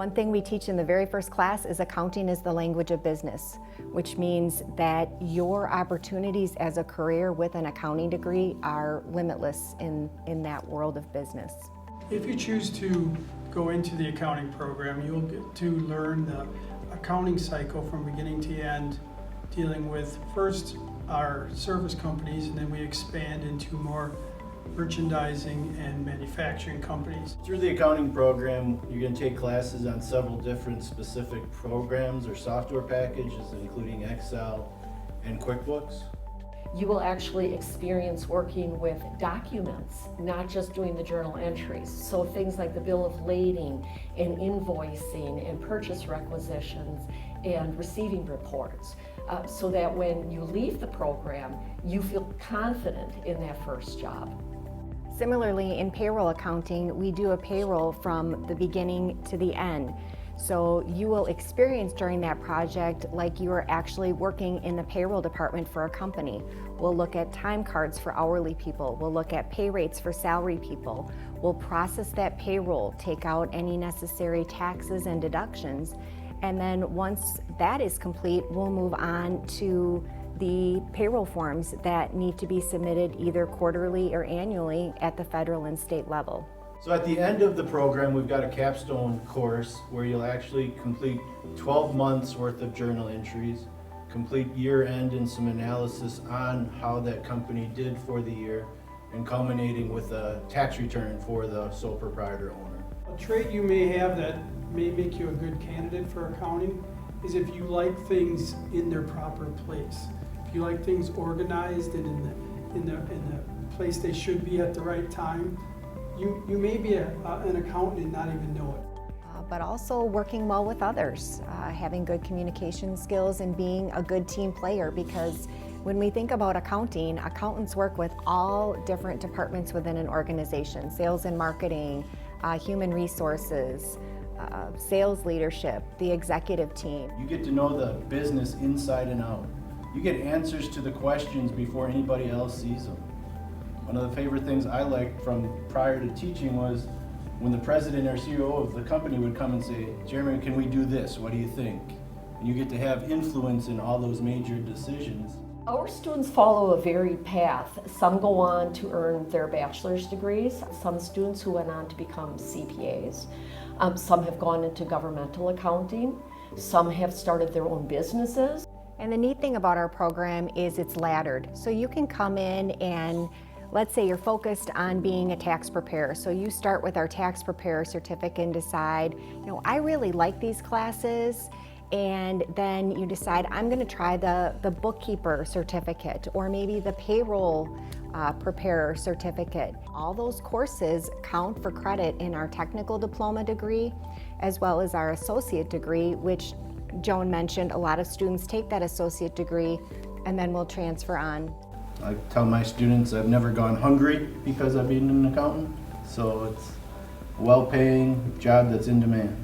One thing we teach in the very first class is accounting is the language of business, which means that your opportunities as a career with an accounting degree are limitless in that world of business. If you choose to go into the accounting program, you'll get to learn the accounting cycle from beginning to end, dealing with first our service companies, and then we expand into more merchandising and manufacturing companies. Through the accounting program, you're going to take classes on several different specific programs or software packages, including Excel and QuickBooks. You will actually experience working with documents, not just doing the journal entries. So things like the bill of lading and invoicing and purchase requisitions and receiving reports, so that when you leave the program, you feel confident in that first job. Similarly, in payroll accounting, we do a payroll from the beginning to the end. So you will experience during that project like you are actually working in the payroll department for a company. We'll look at time cards for hourly people. We'll look at pay rates for salary people. We'll process that payroll, take out any necessary taxes and deductions. And then once that is complete, we'll move on to the payroll forms that need to be submitted either quarterly or annually at the federal and state level. So at the end of the program, we've got a capstone course where you'll actually complete 12 months worth of journal entries, complete year end and some analysis on how that company did for the year, and culminating with a tax return for the sole proprietor owner. A trait you may have that may make you a good candidate for accounting is if you like things in their proper place. If you like things organized and in the place they should be at the right time, you may be an accountant and not even know it. But also working well with others, having good communication skills and being a good team player, because when we think about accounting, accountants work with all different departments within an organization: sales and marketing, human resources, sales leadership, the executive team. You get to know the business inside and out. You get answers to the questions before anybody else sees them. One of the favorite things I liked from prior to teaching was when the president or CEO of the company would come and say, "Jeremy, can we do this? What do you think?" And you get to have influence in all those major decisions. Our students follow a varied path. Some go on to earn their bachelor's degrees, some students who went on to become CPAs, some have gone into governmental accounting, some have started their own businesses. And the neat thing about our program is it's laddered. So you can come in and let's say you're focused on being a tax preparer. So you start with our tax preparer certificate and decide, I really like these classes. And then you decide, I'm going to try the bookkeeper certificate or maybe the payroll preparer certificate. All those courses count for credit in our technical diploma degree as well as our associate degree, which Joan mentioned. A lot of students take that associate degree and then will transfer on. I tell my students I've never gone hungry because I've been an accountant, so it's a well-paying job that's in demand.